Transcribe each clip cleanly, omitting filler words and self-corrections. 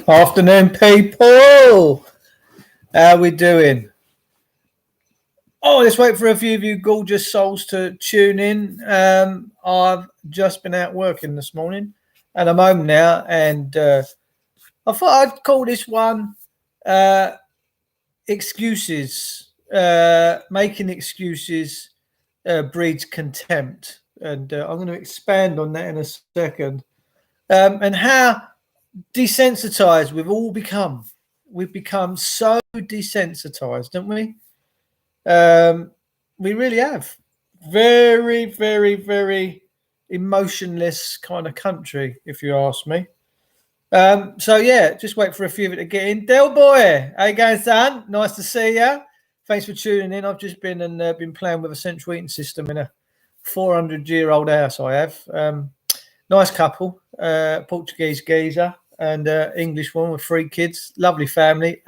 Afternoon, people. How we doing? Oh, let's wait for a few of you gorgeous souls to tune in. I've just been out working this morning, and I'm home now. And I thought I'd call this one "Excuses." Making excuses breeds contempt, and I'm going to expand on that in a second. And how desensitized we've all become. We've become so desensitized, don't we? We really have. Very, very, very emotionless kind of country, if you ask me. So yeah, just wait for a few of it to get in. Del boy, how you going, son? Nice to see you. Thanks for tuning in. I've just been playing with a central heating system in a 400-year-old house. I have. Nice couple, Portuguese geezer and English one with 3 kids. Lovely family.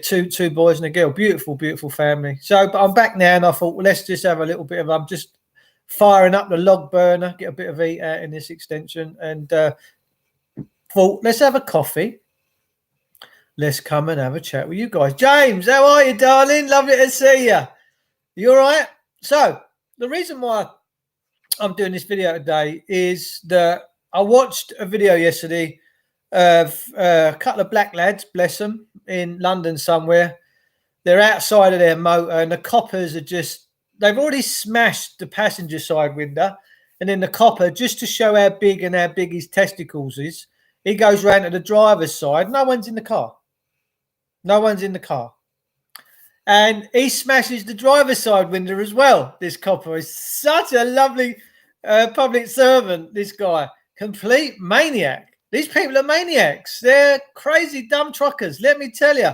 Two boys and a girl. Beautiful, beautiful family. So, but I'm back now, and I thought, well, let's just have a little bit of. I'm just firing up the log burner, get a bit of heat out in this extension, and thought, let's have a coffee. Let's come and have a chat with you guys. James, how are you, darling? Lovely to see you. You all right? So, the reason why I'm doing this video today is that I watched a video yesterday of a couple of black lads, bless them, in London somewhere. They're outside of their motor, and the coppers are they've already smashed the passenger side window, and then the copper, just to show how big his testicles is, he goes round to the driver's side. No one's in the car. No one's in the car. And he smashes the driver's side window as well. This copper is such a lovely public servant, this guy. Complete maniac. These people are maniacs. They're crazy, dumb truckers, let me tell you.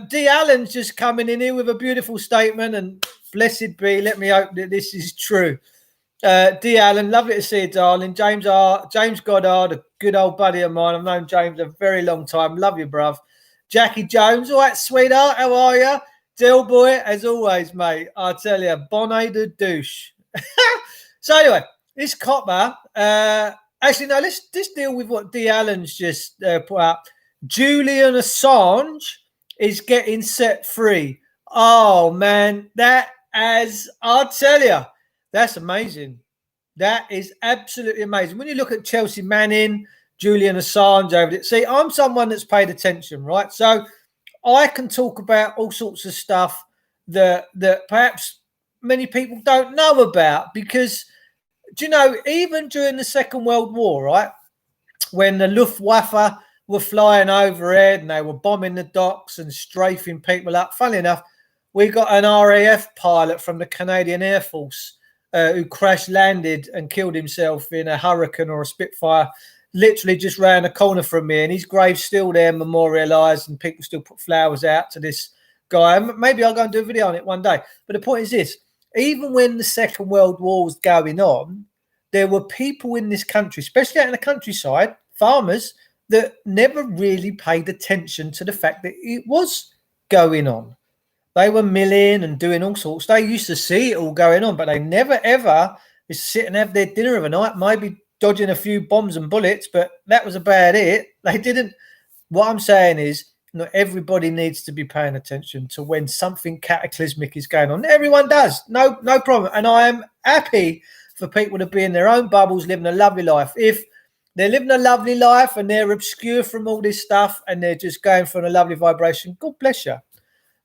D. Allen's just coming in here with a beautiful statement, and blessed be, let me hope that this is true. D. Allen, lovely to see you, darling. James Goddard, a good old buddy of mine. I've known James a very long time. Love you, bruv. Jackie Jones, all right, sweetheart, how are you? Dill boy, as always, mate. I tell you, bonnet de douche. So anyway, this copper, actually, no, let's deal with what D. Allen's just put out. Julian Assange is getting set free. Oh, man, I'll tell you, that's amazing. That is absolutely amazing. When you look at Chelsea Manning, Julian Assange over it. See, I'm someone that's paid attention, right? So I can talk about all sorts of stuff that perhaps many people don't know about, because, do you know, even during the Second World War, right, when the Luftwaffe were flying overhead and they were bombing the docks and strafing people up, funnily enough, we got an RAF pilot from the Canadian Air Force who crash landed and killed himself in a Hurricane or a Spitfire, literally just round the corner from me, and his grave's still there, memorialised, and people still put flowers out to this guy. Maybe I'll go and do a video on it one day. But the point is this: even when the Second World War was going on, there were people in this country, especially out in the countryside, farmers, that never really paid attention to the fact that it was going on. They were milling and doing all sorts. They used to see it all going on, but they never, ever sit and have their dinner of a night, maybe dodging a few bombs and bullets, but that was about it. They didn't. What I'm saying is, not everybody needs to be paying attention to when something cataclysmic is going on. Everyone does. No problem. And I am happy for people to be in their own bubbles, living a lovely life. If they're living a lovely life and they're obscure from all this stuff and they're just going for a lovely vibration, God bless you.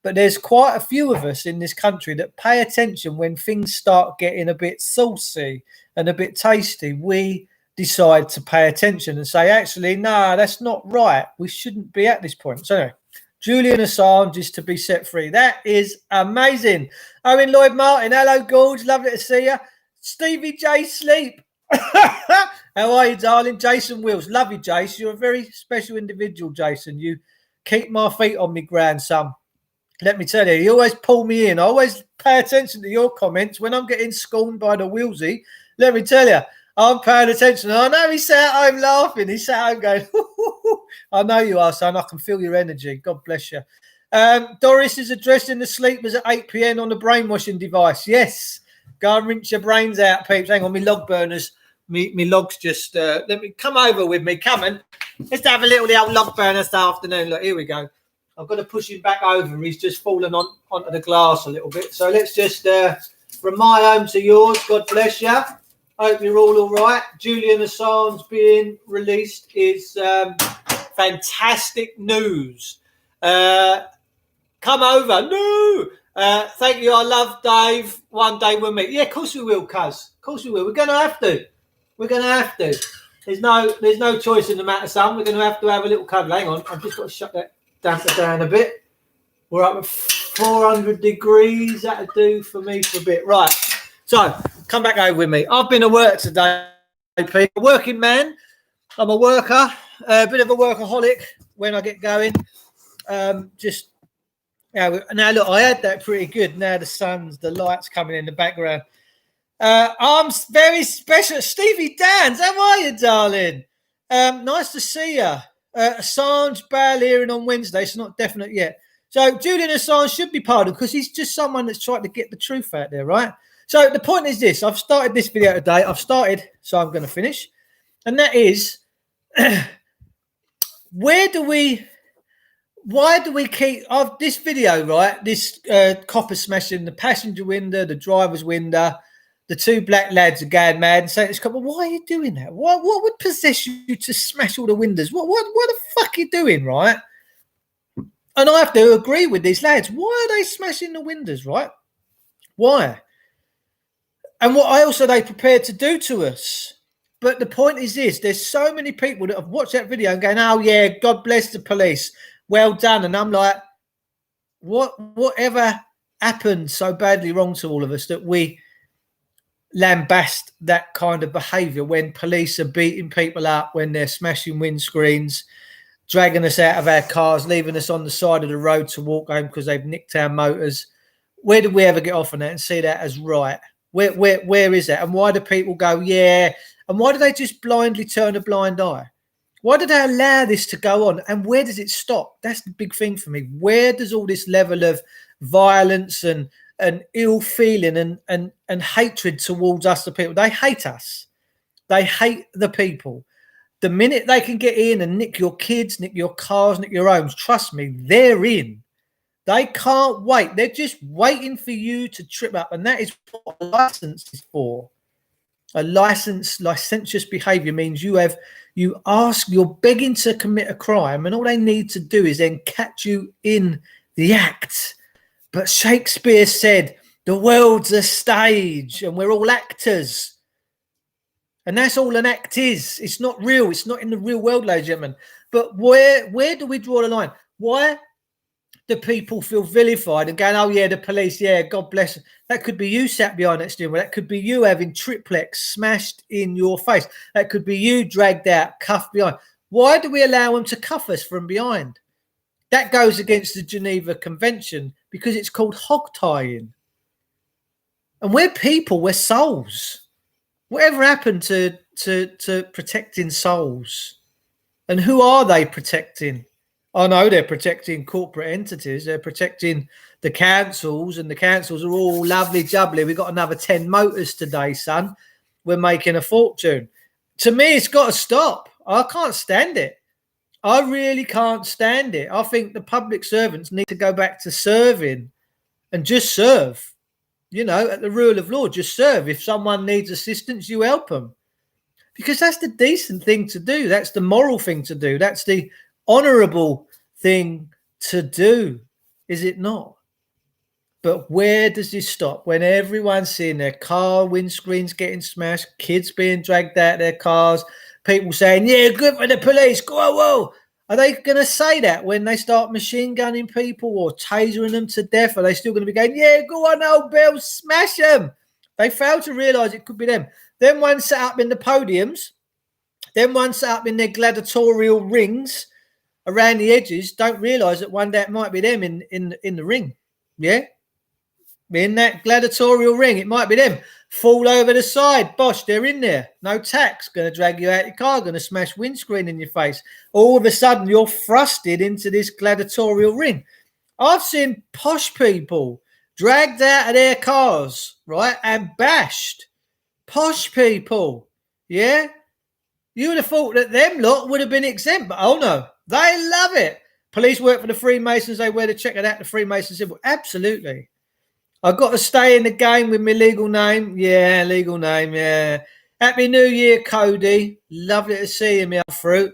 But there's quite a few of us in this country that pay attention when things start getting a bit saucy and a bit tasty. We decide to pay attention and say, actually, no, that's not right. We shouldn't be at this point. So anyway, Julian Assange is to be set free. That is amazing. Owen Lloyd Martin, hello, Gorge. Lovely to see you. Stevie J Sleep. How are you, darling? Jason Wills. Love you, Jason. You're a very special individual, Jason. You keep my feet on me, grandson. Let me tell you always pull me in. I always pay attention to your comments when I'm getting scorned by the Willsy. Let me tell you, I'm paying attention. I know he sat at home laughing. He sat at home going, I know you are, son. I can feel your energy. God bless you. Doris is addressing the sleepers at 8 p.m. on the brainwashing device. Yes. Go and rinse your brains out, peeps. Hang on, me log burners. Me logs just, let me come over with me. Come on. Let's have a little the old log burn this afternoon. Look, here we go. I've got to push him back over. He's just fallen onto the glass a little bit. So let's just, from my home to yours, God bless you. Hope you're all right. Julian Assange being released is fantastic news. Come over. No. Thank you. I love Dave. One day we'll meet. Yeah, of course we will, cuz. Of course we will. We're going to have to. We're going to have to. There's no choice in the matter, son. We're going to have a little cuddle. Hang on. I've just got to shut that damper down a bit. We're up at 400 degrees. That'll do for me for a bit. Right. So, come back over with me. I've been to work today, people. Working man. I'm a worker. A bit of a workaholic when I get going. Just... now, look, I had that pretty good. Now the lights coming in the background. I'm very special. Stevie Dans, how are you, darling? Nice to see you. Assange bail hearing on Wednesday. It's not definite yet. So Julian Assange should be pardoned because he's just someone that's trying to get the truth out there, right? So the point is this. I've started this video today. So I'm going to finish. And that is, why do we keep this video, right? This copper smashing the passenger window, the driver's window, the two black lads are going mad and saying, why are you doing that? What would possess you to smash all the windows? What the fuck are you doing, right? And I have to agree with these lads. Why are they smashing the windows, right? Why? And what else are they prepared to do to us? But the point is this. There's so many people that have watched that video and going, oh, yeah, God bless the police. Well done. And I'm like, whatever happened so badly wrong to all of us that we lambast that kind of behaviour when police are beating people up, when they're smashing windscreens, dragging us out of our cars, leaving us on the side of the road to walk home because they've nicked our motors. Where did we ever get off on that and see that as right? Where is that? And why do people go, yeah? And why do they just blindly turn a blind eye? Why do they allow this to go on? And where does it stop? That's the big thing for me. Where does all this level of violence and ill feeling and hatred towards us, the people? They hate us. They hate the people. The minute they can get in and nick your kids, nick your cars, nick your homes, trust me, they're in. They can't wait. They're just waiting for you to trip up. And that is what a license is for. A licentious behavior means you're begging to commit a crime, and all they need to do is then catch you in the act. But Shakespeare said, the world's a stage and we're all actors. And that's all an act is. It's not real. It's not in the real world, ladies and gentlemen. But where do we draw the line? Why do people feel vilified and going, oh, yeah, the police, yeah, God bless them. That could be you sat behind that steering wheel. That could be you having triplex smashed in your face. That could be you dragged out, cuffed behind. Why do we allow them to cuff us from behind? That goes against the Geneva Convention because it's called hog tying. And we're people, we're souls. Whatever happened to protecting souls? And who are they protecting? I know they're protecting corporate entities. They're protecting the councils, and the councils are all lovely jubbly. We've got another 10 motors today, son. We're making a fortune. To me, it's got to stop. I can't stand it. I really can't stand it. I think the public servants need to go back to serving and just serve. You know, at the rule of law, just serve. If someone needs assistance, you help them. Because that's the decent thing to do. That's the moral thing to do. That's the honourable thing to do, is it not? But where does this stop? When everyone's seeing their car windscreens getting smashed, kids being dragged out of their cars, people saying, yeah, good for the police, go, whoa. Are they going to say that when they start machine gunning people or tasering them to death? Are they still going to be going, yeah, go on, old Bill, smash them? They fail to realise it could be them. Then one sat up in the podiums, then one sat up in their gladiatorial rings around the edges, don't realise that one day it might be them in the ring. Yeah? In that gladiatorial ring, it might be them. Fall over the side. Bosh, they're in there. No tax. Going to drag you out your car. Going to smash windscreen in your face. All of a sudden, you're thrusted into this gladiatorial ring. I've seen posh people dragged out of their cars, right, and bashed. Posh people, yeah? You would have thought that them lot would have been exempt, but oh no, they love it. Police work for the Freemasons. They wear the checkered hat, the Freemason symbol. Absolutely. I've got to stay in the game with my legal name. Yeah, legal name. Yeah. Happy New Year, Cody. Lovely to see you, my fruit.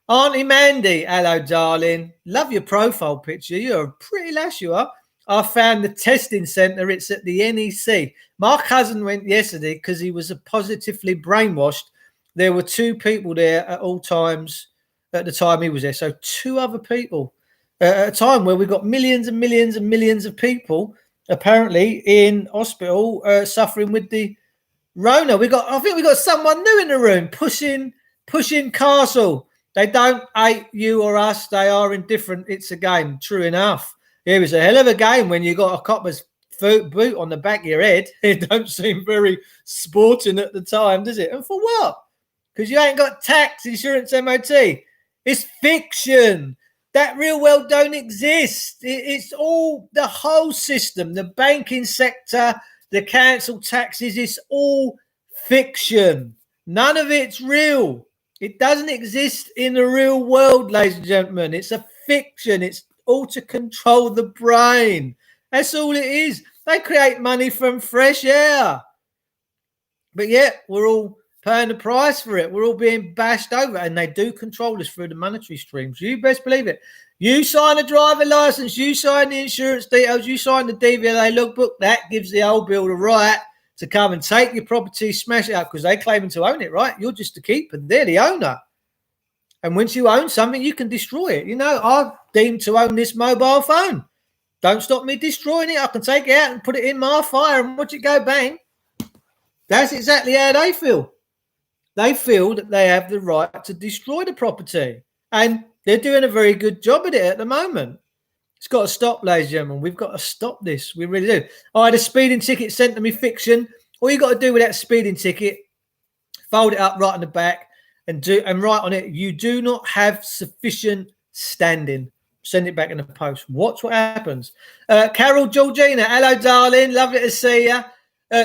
Auntie Mandy, hello, darling. Love your profile picture. You're a pretty lass, you are. I found the testing centre. It's at the NEC. My cousin went yesterday because he was positively brainwashed. There were 2 people there at all times at the time he was there. So 2 other people at a time where we've got millions and millions and millions of people apparently in hospital suffering with the Rona. I think we got someone new in the room pushing Castle. They don't hate you or us. They are indifferent. It's a game. True enough. It was a hell of a game when you got a copper's boot on the back of your head. It don't seem very sporting at the time, does it? And for what? Because you ain't got tax, insurance, MOT. It's fiction. That real world don't exist. It's all the whole system, the banking sector, the council taxes. It's all fiction. None of it's real. It doesn't exist in the real world, ladies and gentlemen. It's a fiction. It's all to control the brain. That's all it is. They create money from fresh air. But yet, we're all paying the price for it. We're all being bashed over, and they do control us through the monetary streams. You best believe it. You sign a driver license, you sign the insurance details, you sign the DVLA logbook. That gives the old bill the right to come and take your property, smash it up, because they claim to own it, right? You're just the keeper. They're the owner. And once you own something, you can destroy it. You know, I deem to own this mobile phone. Don't stop me destroying it. I can take it out and put it in my fire and watch it go bang. That's exactly how they feel. They feel that they have the right to destroy the property. And they're doing a very good job at it at the moment. It's got to stop, ladies and gentlemen. We've got to stop this. We really do. I had a speeding ticket sent to me, fiction. All you got to do with that speeding ticket, fold it up right on the back and write on it, you do not have sufficient standing. Send it back in the post. Watch what happens. Carol Georgina, hello, darling. Lovely to see you.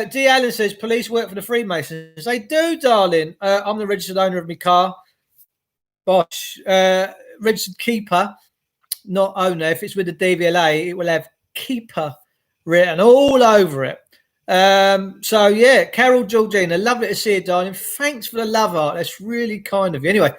D. Allen says, police work for the Freemasons. They do, darling. I'm the registered owner of my car. Bosh. Registered keeper, not owner. If it's with the DVLA, it will have keeper written all over it. So, yeah, Carol Georgina, lovely to see you, darling. Thanks for the love art. That's really kind of you. Anyway,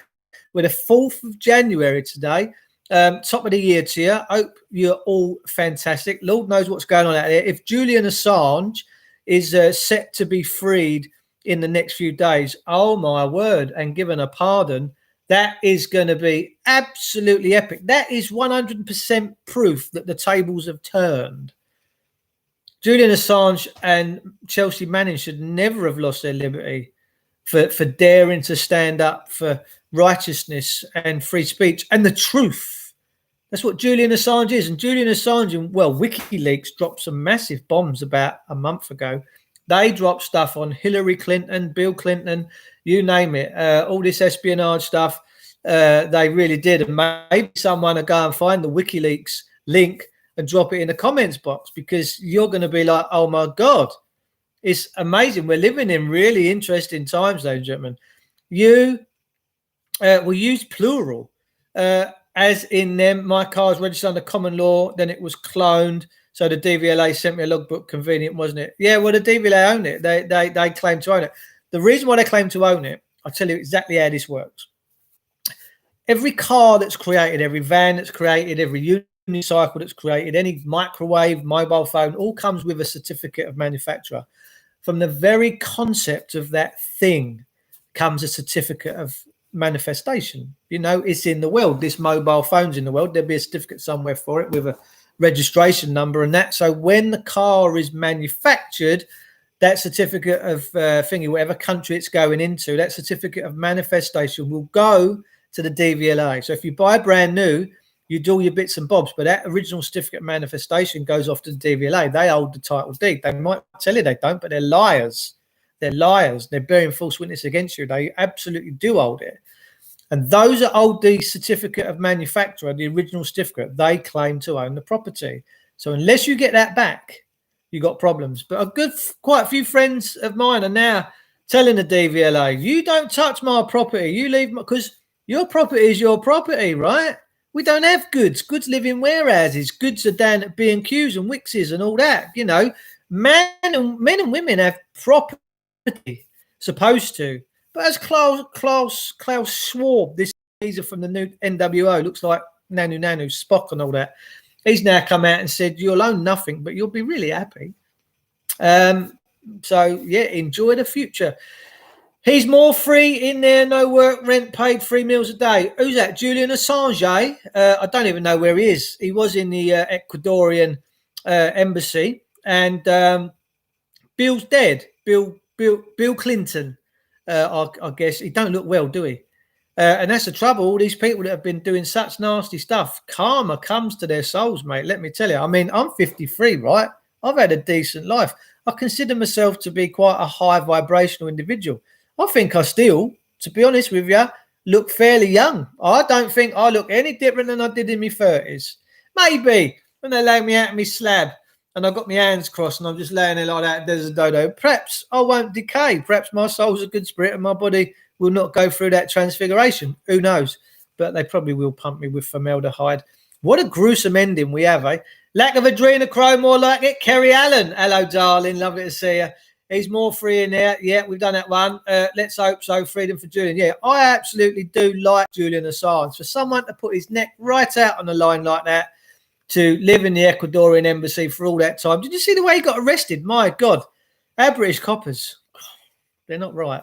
we're the 4th of January today. Top of the year to you. Hope you're all fantastic. Lord knows what's going on out there. If Julian Assange is set to be freed in the next few days, oh my word, and given a pardon, that is going to be absolutely epic. That is 100% proof that the tables have turned. Julian Assange and Chelsea Manning should never have lost their liberty for daring to stand up for righteousness and free speech and the truth. That's what Julian Assange is. And Julian Assange, well, WikiLeaks dropped some massive bombs about a month ago. They dropped stuff on Hillary Clinton, Bill Clinton, you name it. All this espionage stuff, they really did. And maybe someone will go and find the WikiLeaks link and drop it in the comments box, because you're going to be like, oh, my God. It's amazing. We're living in really interesting times, ladies and gentlemen. You will use plural, as in them. My car's registered under common law, then it was cloned. So the DVLA sent me a logbook. Convenient, wasn't it? Yeah, well, the DVLA own it. They claim to own it. The reason why they claim to own it, I'll tell you exactly how this works. Every car that's created, every van that's created, every unicycle that's created, any microwave, mobile phone, all comes with a certificate of manufacturer. From the very concept of that thing comes a certificate of manifestation. You know, it's in the world. This mobile phone's in the world. There'll be a certificate somewhere for it with a registration number and that. So when the car is manufactured, that certificate of thingy, whatever country it's going into, that certificate of manifestation will go to the DVLA. So if you buy brand new, you do all your bits and bobs, but that original certificate of manifestation goes off to the DVLA. They hold the title deed. They might tell you they don't, but they're liars. They're liars. They're bearing false witness against you. They absolutely do hold it. And those that hold the certificate of manufacturer, the original certificate, they claim to own the property. So unless you get that back, you got problems. But quite a few friends of mine are now telling the DVLA, you don't touch my property. You leave because your property is your property, right? We don't have goods. Goods live in warehouses. Goods are down at B&Qs and Wixes and all that. You know, men and women have property, supposed to. But as Klaus Schwab, this geezer from the new NWO, looks like Nanu Spock and all that. He's now come out and said, you'll own nothing, but you'll be really happy. So, yeah, enjoy the future. He's more free in there, no work, rent paid, 3 meals a day. Who's that? Julian Assange? I don't even know where he is. He was in the Ecuadorian embassy, and Bill's dead. Bill Clinton, I guess. He don't look well, do he? And that's the trouble. All these people that have been doing such nasty stuff, karma comes to their souls, mate. Let me tell you. I mean, I'm 53, right? I've had a decent life. I consider myself to be quite a high vibrational individual. I think I still, to be honest with you, look fairly young. I don't think I look any different than I did in my 30s. Maybe when they lay me out in my slab and I've got my hands crossed and I'm just laying there like that, there's a dodo. Perhaps I won't decay. Perhaps my soul's a good spirit and my body will not go through that transfiguration. Who knows? But they probably will pump me with formaldehyde. What a gruesome ending we have, eh? Lack of adrenochrome, more like it. Kerry Allen. Hello, darling. Lovely to see you. He's more free in there. Yeah, we've done that one. Let's hope so. Freedom for Julian. Yeah, I absolutely do like Julian Assange. For someone to put his neck right out on the line like that, to live in the Ecuadorian embassy for all that time. Did you see the way he got arrested? My God. Our British coppers. They're not right.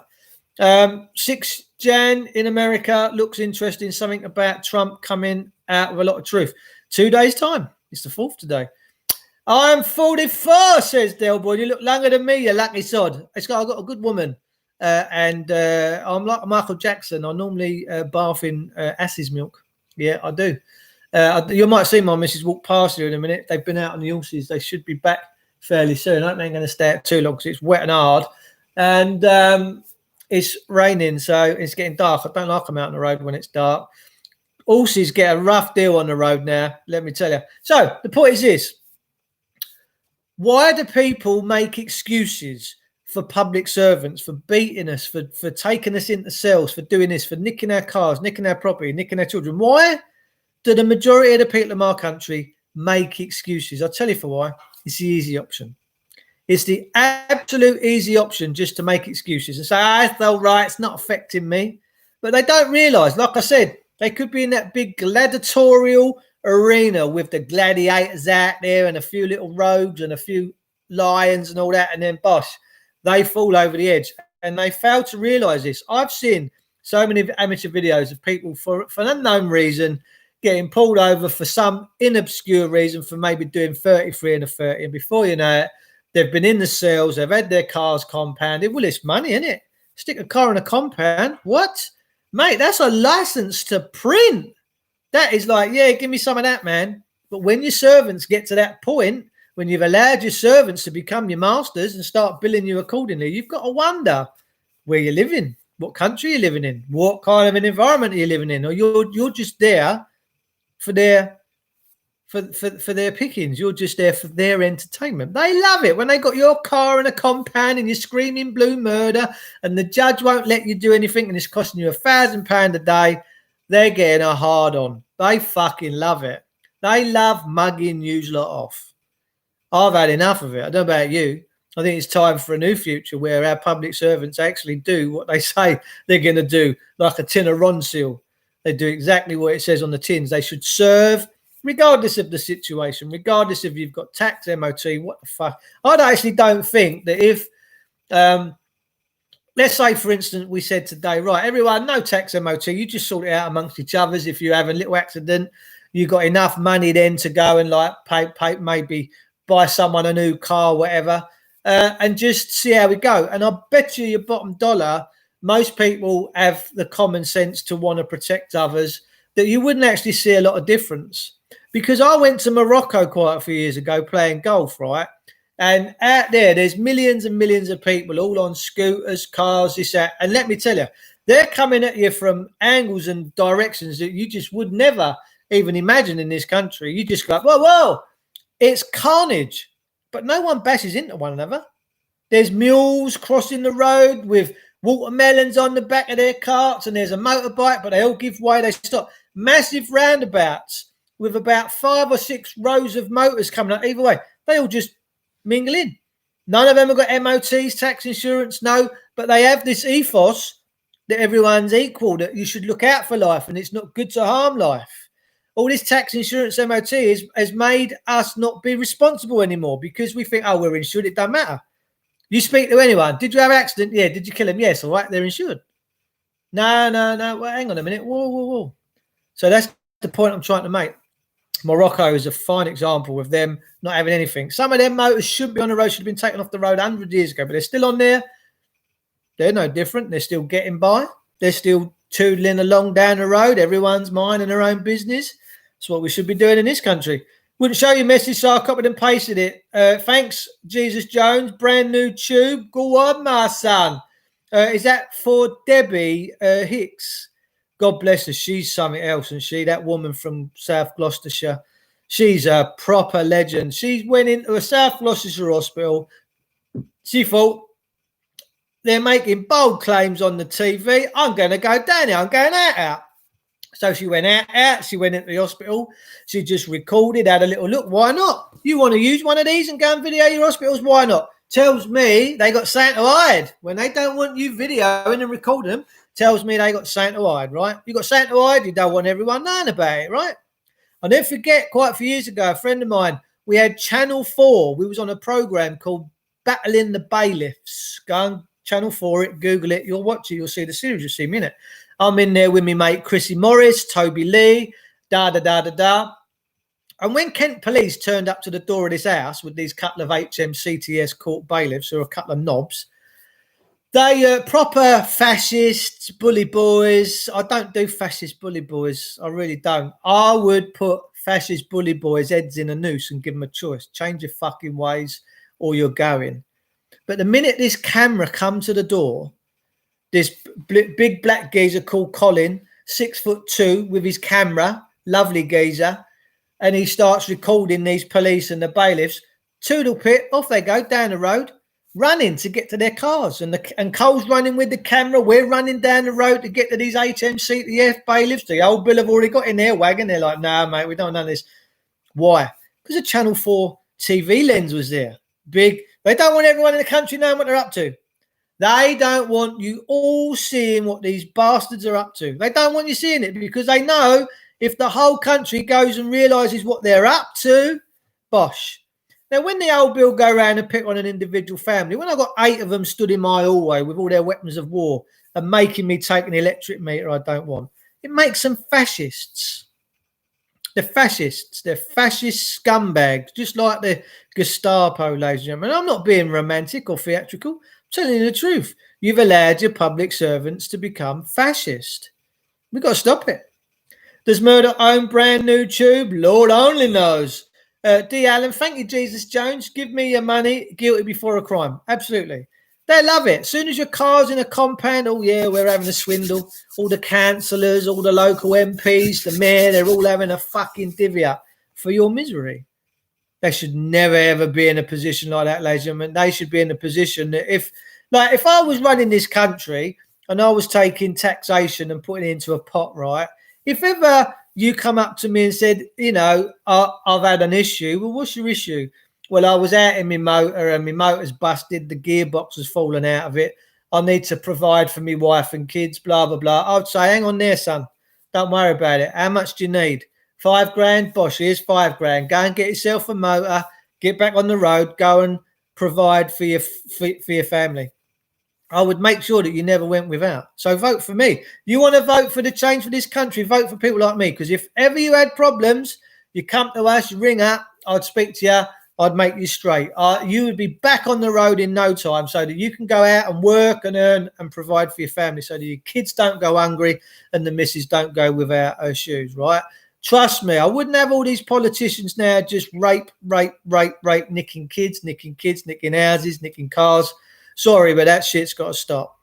6 Jan in America looks interesting. Something about Trump coming out with a lot of truth. 2 days' time. It's the 4th today. I'm 44, says Del Boy. You look younger than me, you lucky sod. I've got a good woman. And I'm like Michael Jackson. I normally bath in ass's milk. Yeah, I do. You might see my missus walk past here in a minute. They've been out on the horses. They should be back fairly soon. I don't think they're going to stay out too long because it's wet and hard. And it's raining, so it's getting dark. I don't like them out on the road when it's dark. Horses get a rough deal on the road now, let me tell you. So the point is this. Why do people make excuses for public servants, for beating us, for taking us into cells, for doing this, for nicking our cars, nicking our property, nicking our children? Why do the majority of the people in our country make excuses? I'll tell you for why. It's the easy option. It's the absolute easy option just to make excuses and say, it's all right, it's not affecting me. But they don't realise, like I said, they could be in that big gladiatorial arena with the gladiators out there and a few little rogues and a few lions and all that, and then bosh, they fall over the edge. And they fail to realise this. I've seen so many amateur videos of people for an unknown reason getting pulled over for some inobscure reason for maybe doing 33 and a 30. And before you know it, they've been in the cells, they've had their cars compounded. Well, it's money, isn't it? Stick a car in a compound. What? Mate, that's a license to print. That is like, yeah, give me some of that, man. But when your servants get to that point, when you've allowed your servants to become your masters and start billing you accordingly, you've got to wonder where you're living, what country you're living in, what kind of an environment you're living in, or you're just there for their pickings. You're just there for their entertainment. They love it when they got your car in a compound and you're screaming blue murder and the judge won't let you do anything and it's costing you £1,000 a day. They're getting a hard on. They fucking love it. They love mugging you lot off. I've had enough of it. I don't know about you. I think it's time for a new future where our public servants actually do what they say they're going to do, like a tin of Ronseal. They do exactly what it says on the tins. They should serve regardless of the situation, regardless if you've got tax, MOT, what the fuck. I actually don't think that if, let's say, for instance, we said today, right, everyone, no tax, MOT, you just sort it out amongst each others. If you have a little accident, you got enough money then to go and like pay maybe buy someone a new car, whatever, and just see how we go. And I bet you your bottom dollar, most people have the common sense to want to protect others, that you wouldn't actually see a lot of difference. Because I went to Morocco quite a few years ago playing golf, right? And out there, there's millions and millions of people all on scooters, cars, this, that. And let me tell you, they're coming at you from angles and directions that you just would never even imagine in this country. You just go, whoa, it's carnage. But no one bashes into one another. There's mules crossing the road with Watermelons on the back of their carts, and there's a motorbike, but they all give way. They stop. Massive roundabouts with about 5 or 6 rows of motors coming up either way. They all just mingle in. None of them have got MOTs, tax insurance, no, but they have this ethos that everyone's equal, that you should look out for life and it's not good to harm life. All this tax insurance MOT has made us not be responsible anymore because we think, oh, we're insured, it don't matter. You speak to anyone, did you have an accident? Yeah. Did you kill him? Yes. All right, they're insured. No. Well, hang on a minute. Whoa. So that's the point I'm trying to make. Morocco is a fine example of them not having anything. Some of them motors should be on the road, should have been taken off the road 100 years ago, but they're still on there. They're no different. They're still getting by. They're still toodling along down the road. Everyone's minding their own business. That's what we should be doing in this country. Wouldn't show you a message, so I copied and pasted it. Thanks, Jesus Jones. Brand new tube. Go on, my son. Is that for Debbie Hicks? God bless her. She's something else, and that woman from South Gloucestershire, she's a proper legend. She went into a South Gloucestershire hospital. She thought, they're making bold claims on the TV. I'm going to go down there. I'm going out. So she went out. She went into the hospital. She just recorded, had a little look. Why not? You want to use one of these and go and video your hospitals? Why not? Tells me they got something to hide. When they don't want you videoing and recording them, tells me they got something to hide, right? You got something to hide, you don't want everyone knowing about it, right? I'll never forget, quite a few years ago, a friend of mine, we had Channel 4. We was on a program called Battling the Bailiffs. Go on Channel 4 it, Google it, you'll watch it, you'll see the series, you'll see me in it. I'm in there with me mate Chrissy Morris, Toby Lee, And when Kent Police turned up to the door of this house with these couple of HMCTS court bailiffs, or a couple of knobs, they proper fascists, bully boys. I don't do fascist bully boys. I really don't. I would put fascist bully boys' heads in a noose and give them a choice. Change your fucking ways or you're going. But the minute this camera come to the door, this big black geezer called Colin, 6'2", with his camera, lovely geezer, and he starts recording these police and the bailiffs, toodle pit, off they go down the road, running to get to their cars. And Cole's running with the camera. We're running down the road to get to these HMCTF bailiffs. The old bill have already got in their wagon. They're like, no, mate, we don't know this. Why? Because a Channel 4 TV lens was there. Big. They don't want everyone in the country knowing what they're up to. They don't want you all seeing what these bastards are up to. They don't want you seeing it because they know if the whole country goes and realises what they're up to, bosh. Now, when the old bill go around and pick on an individual family, when I got 8 of them stood in my hallway with all their weapons of war and making me take an electric meter I don't want, it makes them fascists. They're fascists. They're fascist scumbags, just like the Gestapo, ladies and gentlemen. I'm not being romantic or theatrical. I'm telling you the truth. You've allowed your public servants to become fascist. We've got to stop it. Does murder own brand new tube? Lord only knows. D. Allen, thank you, Jesus Jones. Give me your money. Guilty before a crime. Absolutely. They love it. As soon as your car's in a compound, oh, yeah, we're having a swindle. All the councillors, all the local MPs, the mayor, they're all having a fucking divvy up for your misery. They should never, ever be in a position like that, ladies and gentlemen. They should be in a position that if I was running this country and I was taking taxation and putting it into a pot, right, if ever you come up to me and said, you know, I've had an issue, well, what's your issue? Well, I was out in my motor and my motor's busted. The gearbox has fallen out of it. I need to provide for my wife and kids, blah, blah, blah. I'd say, hang on there, son. Don't worry about it. How much do you need? 5 grand? Bosh, here's 5 grand. Go and get yourself a motor. Get back on the road. Go and provide for your family. I would make sure that you never went without. So vote for me. You want to vote for the change for this country, vote for people like me. Because if ever you had problems, you come to us, you ring up, I'd speak to you. I'd make you straight. You would be back on the road in no time so that you can go out and work and earn and provide for your family so that your kids don't go hungry and the missus don't go without her shoes, right? Trust me, I wouldn't have all these politicians now just rape, nicking kids, nicking houses, nicking cars. Sorry, but that shit's got to stop.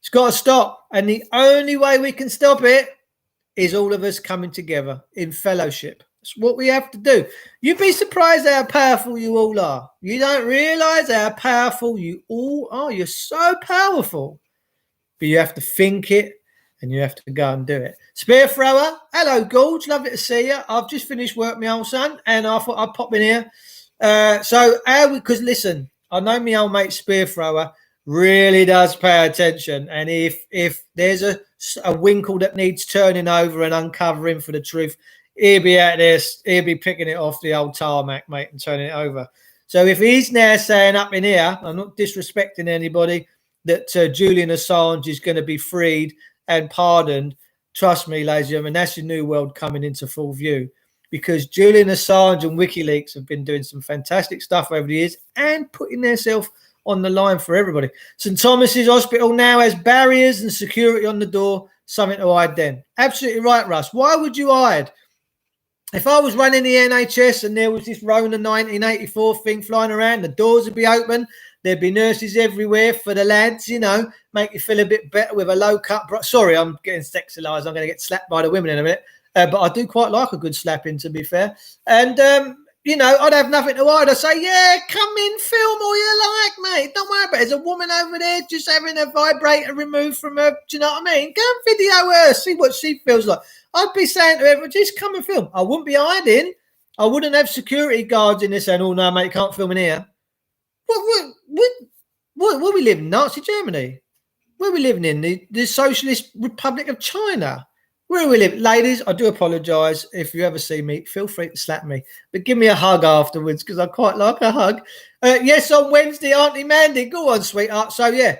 It's got to stop. And the only way we can stop it is all of us coming together in fellowship. That's what we have to do. You'd be surprised how powerful you all are. You don't realise how powerful you all are. You're so powerful. but you have to think it and you have to go and do it. Spear thrower, hello, Gorge. Lovely to see you. I've just finished work, my old son, and I thought I'd pop in here. Because listen, I know my old mate Spear thrower really does pay attention, and if there's a winkle that needs turning over and uncovering for the truth, he'll be out there, he'll be picking it off the old tarmac, mate, and turning it over. So if he's now saying up in here, I'm not disrespecting anybody, that Julian Assange is going to be freed and pardoned, trust me, ladies and gentlemen, that's your new world coming into full view, because Julian Assange and WikiLeaks have been doing some fantastic stuff over the years and putting themselves on the line for everybody. St Thomas's Hospital now has barriers and security on the door, something to hide then. Absolutely right, Russ. Why would you hide? If I was running the NHS and there was this Rona 1984 thing flying around, the doors would be open. There'd be nurses everywhere for the lads, you know, make you feel a bit better with a low cut. Sorry, I'm getting sexualized. I'm going to get slapped by the women in a minute. But I do quite like a good slapping, to be fair. And, you know, I'd have nothing to hide. I'd say, yeah, come in, film all you like, mate. Don't worry about it. There's a woman over there just having a vibrator removed from her. Do you know what I mean? Go and video her, see what she feels like. I'd be saying to everyone, just come and film. I wouldn't be hiding. I wouldn't have security guards in there saying, oh, no, mate, you can't film in here. What we live in? Nazi Germany? Where are we living in? The Socialist Republic of China? Where are we living? Ladies, I do apologise. If you ever see me, feel free to slap me. But give me a hug afterwards, because I quite like a hug. Yes, on Wednesday, Auntie Mandy. Go on, sweetheart. So, yeah.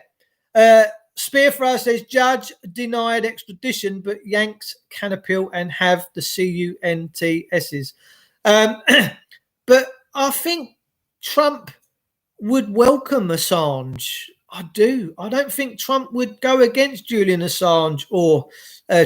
Spearthrower says, judge denied extradition, but Yanks can appeal and have the CUNTSs. But I think Trump would welcome Assange. I do. I don't think Trump would go against Julian Assange or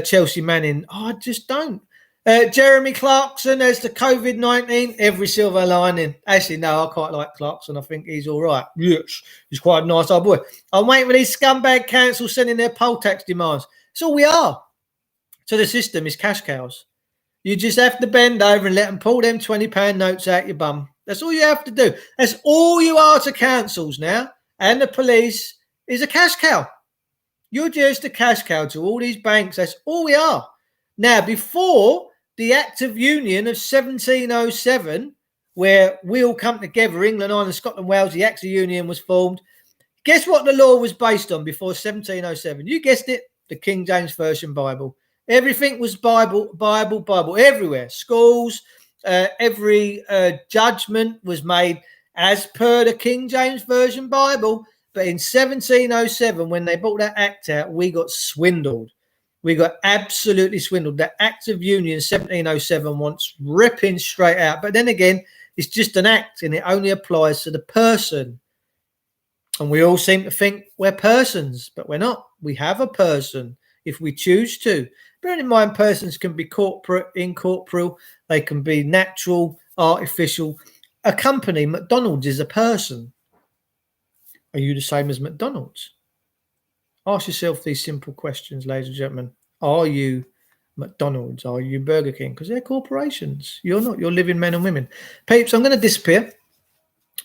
Chelsea Manning. I just don't. Jeremy Clarkson as the COVID-19, every silver lining. Actually, no, I quite like Clarkson. I think he's all right. Yes, he's quite a nice old boy. I'm waiting for these scumbag councils sending their poll tax demands. That's all we are. So the system is cash cows. You just have to bend over and let them pull them £20 notes out your bum. That's all you have to do. That's all you are to councils now. And the police is a cash cow. You're just a cash cow to all these banks. That's all we are. Now, before the Act of Union of 1707, where we all come together, England, Ireland, Scotland, Wales, the Act of Union was formed. Guess what the law was based on before 1707? You guessed it, the King James Version Bible. Everything was Bible, everywhere. Schools, every judgment was made as per the King James Version Bible. But in 1707, when they brought that act out, we got swindled. We got absolutely swindled. The Act of Union 1707 wants ripping straight out. But then again, it's just an act and it only applies to the person. And we all seem to think we're persons, but we're not. We have a person if we choose to. Bearing in mind, persons can be corporate, incorporeal. They can be natural, artificial. A company, McDonald's, is a person. Are you the same as McDonald's? Ask yourself these simple questions, ladies and gentlemen. Are you McDonald's? Are you Burger King? Because they're corporations. You're not. You're living men and women. Peeps, I'm going to disappear.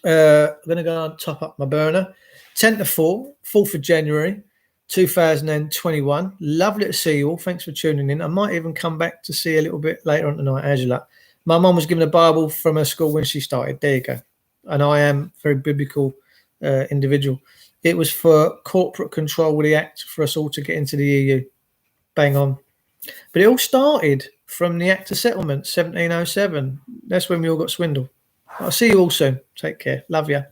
I'm going to go and top up my burner. 10 to 4, 4th of January, 2021. Lovely to see you all. Thanks for tuning in. I might even come back to see you a little bit later on tonight, Angela. My mum was given a Bible from her school when she started. There you go. And I am a very biblical individual. It was for corporate control with the act for us all to get into the EU. Bang on. But it all started from the Act of Settlement, 1707. That's when we all got swindled. I'll see you all soon. Take care. Love you.